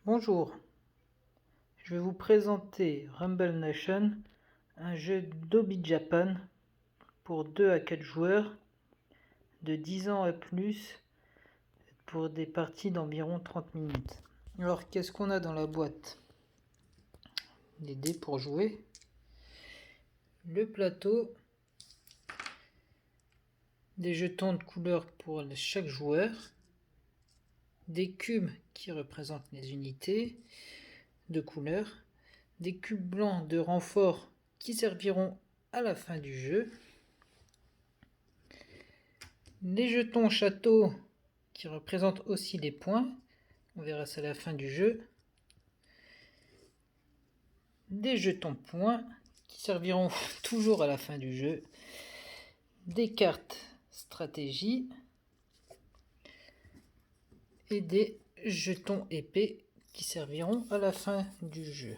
Bonjour, je vais vous présenter Rumble Nation, un jeu d'Obi Japan pour 2 à 4 joueurs de 10 ans et plus pour des parties d'environ 30 minutes. Alors qu'est-ce qu'on a dans la boîte? Des dés pour jouer, le plateau, des jetons de couleur pour chaque joueur, des cubes qui représentent les unités de couleur, des cubes blancs de renfort qui serviront à la fin du jeu, les jetons château qui représentent aussi les points, on verra ça à la fin du jeu, des jetons points qui serviront toujours à la fin du jeu, des cartes stratégie et des jetons épée qui serviront à la fin du jeu.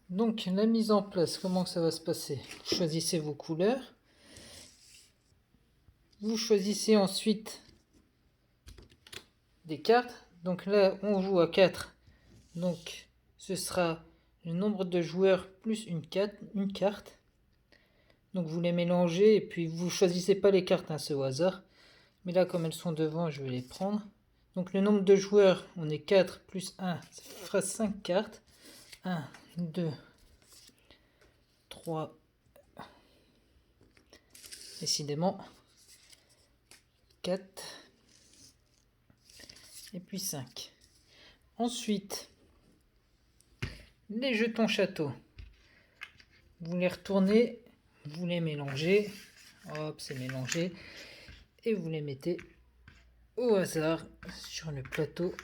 Donc la mise en place, comment ça va se passer? Vous choisissez vos couleurs, vous choisissez ensuite des cartes. Donc là on joue à 4, donc ce sera le nombre de joueurs plus une carte. Donc vous les mélangez et puis vous choisissez pas les cartes, c'est au hasard. Mais là comme elles sont devant, je vais les prendre. Donc le nombre de joueurs, on est 4 plus 1, ça fera 5 cartes. 1, 2, 3, décidément 4 et puis 5. Ensuite, les jetons château. Vous les retournez, vous les mélangez. Hop, c'est mélangé. Et vous les mettez au hasard sur le plateau.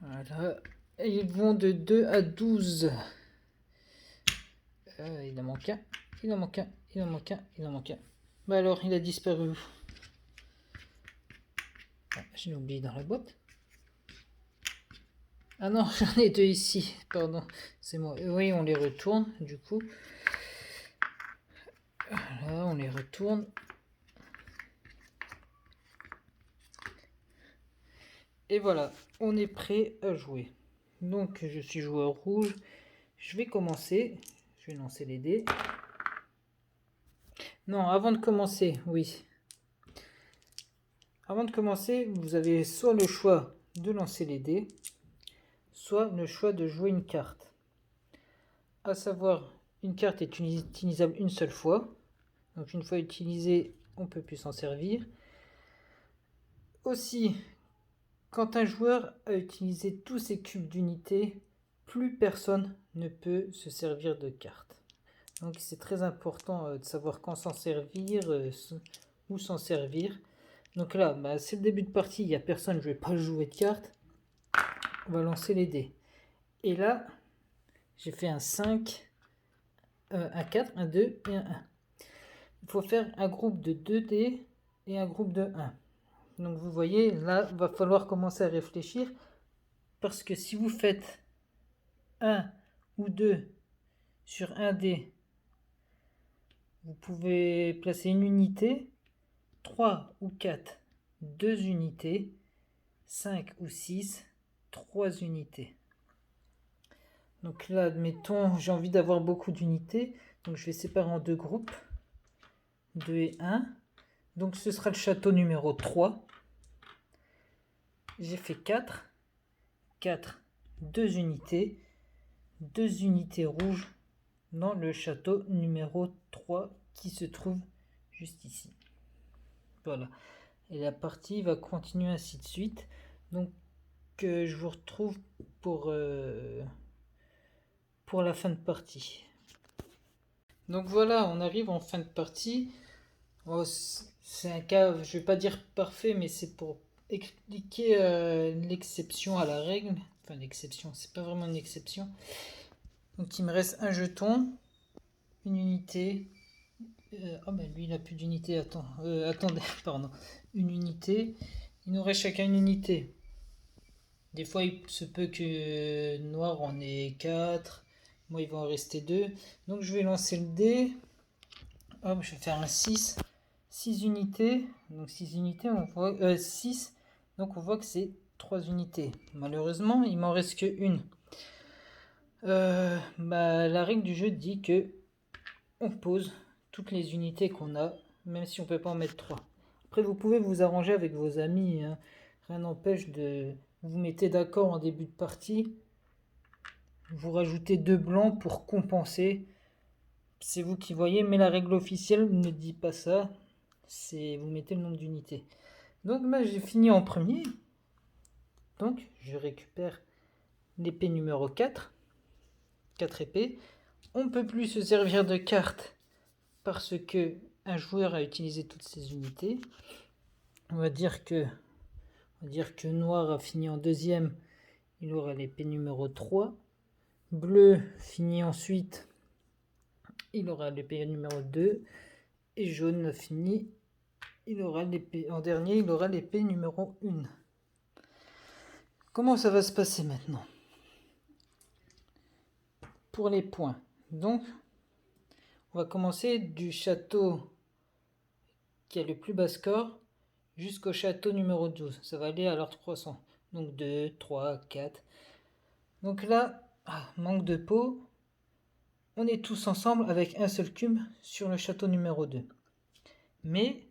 Voilà. Et ils vont de 2 à 12. Il en manque un. Il en manque un. Il en manque un. Il en manque un. Bah alors, il a disparu où? Je l'ai oublié dans la boîte. Ah non, j'en ai 2 ici. Pardon, c'est moi. Oui, on les retourne du coup. Là, on les retourne. Et voilà, on est prêt à jouer. Donc, je suis joueur rouge. Je vais commencer. Je vais lancer les dés. Non, avant de commencer, oui. Avant de commencer, vous avez soit le choix de lancer les dés, soit le choix de jouer une carte. À savoir, une carte est utilisable une seule fois. Donc une fois utilisée, on ne peut plus s'en servir. Aussi, quand un joueur a utilisé tous ses cubes d'unité, plus personne ne peut se servir de carte. Donc c'est très important de savoir quand s'en servir, où s'en servir. Donc là, c'est le début de partie, il n'y a personne, je ne vais pas jouer de carte. On va lancer les dés. Et là, j'ai fait un 5, un 4, un 2 et un 1. Il faut faire un groupe de 2 dés et un groupe de 1. Donc vous voyez, là, il va falloir commencer à réfléchir. Parce que si vous faites 1 ou 2 sur un dé, vous pouvez placer une unité. 3 ou 4, 2 unités. 5 ou 6, 3 unités. Donc là, admettons, j'ai envie d'avoir beaucoup d'unités. Donc je vais séparer en 2 groupes. 2 et 1. Donc ce sera le château numéro 3. J'ai fait 4. 4, 2 unités. 2 unités rouges dans le château numéro 3 qui se trouve juste ici. Voilà. Et la partie va continuer ainsi de suite. Donc je vous retrouve pour la fin de partie. Donc voilà, on arrive en fin de partie. Oh, c'est un cas, je vais pas dire parfait, mais c'est pour expliquer l'exception à la règle. Enfin, l'exception, c'est pas vraiment une exception. Donc il me reste un jeton, une unité. Lui il n'a plus d'unité. Attendez, pardon. Une unité. Il nous reste chacun une unité. Des fois, il se peut que noir en ait 4. Moi, il va en rester 2. Donc, je vais lancer le dé. Hop, je vais faire un 6. 6 unités. Donc 6 unités, on voit 6. Donc on voit que c'est 3 unités. Malheureusement, il m'en reste que une. La règle du jeu dit que on pose toutes les unités qu'on a, même si on peut pas en mettre 3. Après, vous pouvez vous arranger avec vos amis, hein. Rien n'empêche de vous mettez d'accord en début de partie. Vous rajoutez 2 blancs pour compenser. C'est vous qui voyez, mais la règle officielle ne dit pas ça. C'est vous mettez le nombre d'unités. Donc j'ai fini en premier. Donc je récupère l'épée numéro 4. 4 épées. On ne peut plus se servir de cartes parce que un joueur a utilisé toutes ses unités. On va dire que noir a fini en deuxième. Il aura l'épée numéro 3. Bleu finit ensuite. Il aura l'épée numéro 2. Et jaune finit. Il aura l'épée en dernier. Il aura l'épée numéro 1. Comment ça va se passer maintenant? Pour les points. Donc, on va commencer du château qui a le plus bas score jusqu'au château numéro 12. Ça va aller à l'ordre croissant. Donc 2, 3, 4. Donc là, manque de peau. On est tous ensemble avec un seul cube sur le château numéro 2. Mais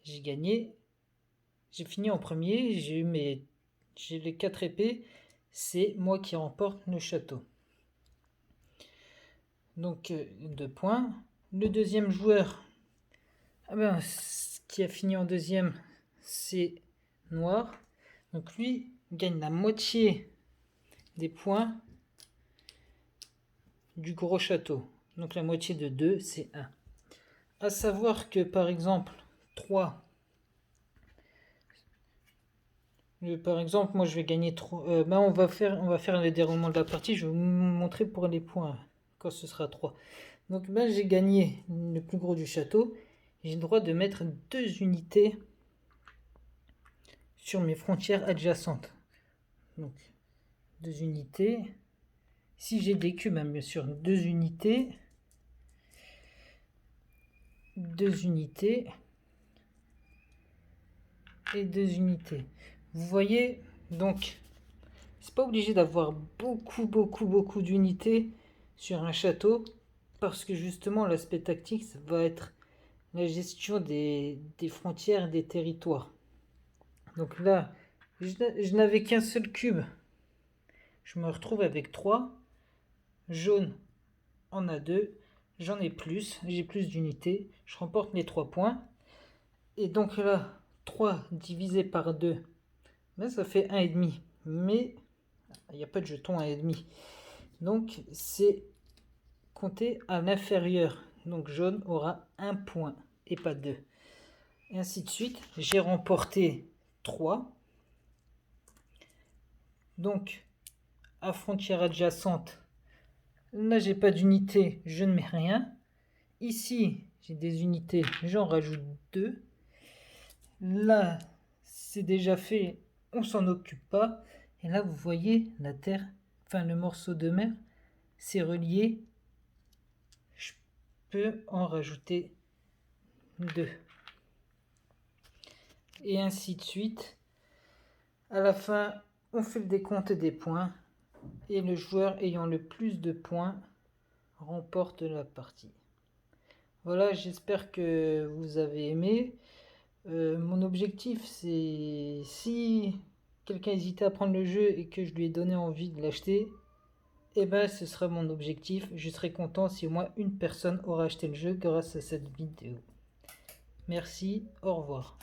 j'ai gagné. J'ai fini en premier. J'ai les 4 épées. C'est moi qui remporte le château. Donc 2 points. Le deuxième joueur, qui a fini en deuxième, c'est noir. Donc lui gagne la moitié des points du gros château. Donc la moitié de 2, c'est 1. À savoir que par exemple 3. Par exemple, moi je vais gagner 3. On va faire le déroulement de la partie. Je vais vous montrer pour les points quand ce sera 3. Donc j'ai gagné le plus gros du château. J'ai le droit de mettre 2 unités sur mes frontières adjacentes. Donc 2 unités. Si j'ai des cubes, bien sûr, 2 unités. 2 unités. Et 2 unités. Vous voyez, donc, c'est pas obligé d'avoir beaucoup d'unités sur un château. Parce que justement, l'aspect tactique, ça va être la gestion des frontières, des territoires. Donc là, je n'avais qu'un seul cube. Je me retrouve avec 3. Jaune en a 2. J'en ai plus. J'ai plus d'unités. Je remporte les 3 points. Et donc là, 3 divisé par 2, ça fait 1,5. Mais il n'y a pas de jeton 1,5. Donc c'est compté à l'inférieur. Donc jaune aura 1 point et pas 2. Et ainsi de suite. J'ai remporté 3. Donc à frontière adjacente, là j'ai pas d'unité, je ne mets rien. Ici j'ai des unités, j'en rajoute 2. Là c'est déjà fait, on s'en occupe pas. Et là vous voyez la terre, le morceau de mer, c'est relié. Je peux en rajouter 2. Et ainsi de suite. À la fin, on fait le décompte des points. Et le joueur ayant le plus de points remporte la partie. Voilà, j'espère que vous avez aimé. Mon objectif, c'est si quelqu'un hésitait à prendre le jeu et que je lui ai donné envie de l'acheter, ce sera mon objectif. Je serai content si au moins une personne aura acheté le jeu grâce à cette vidéo. Merci, au revoir.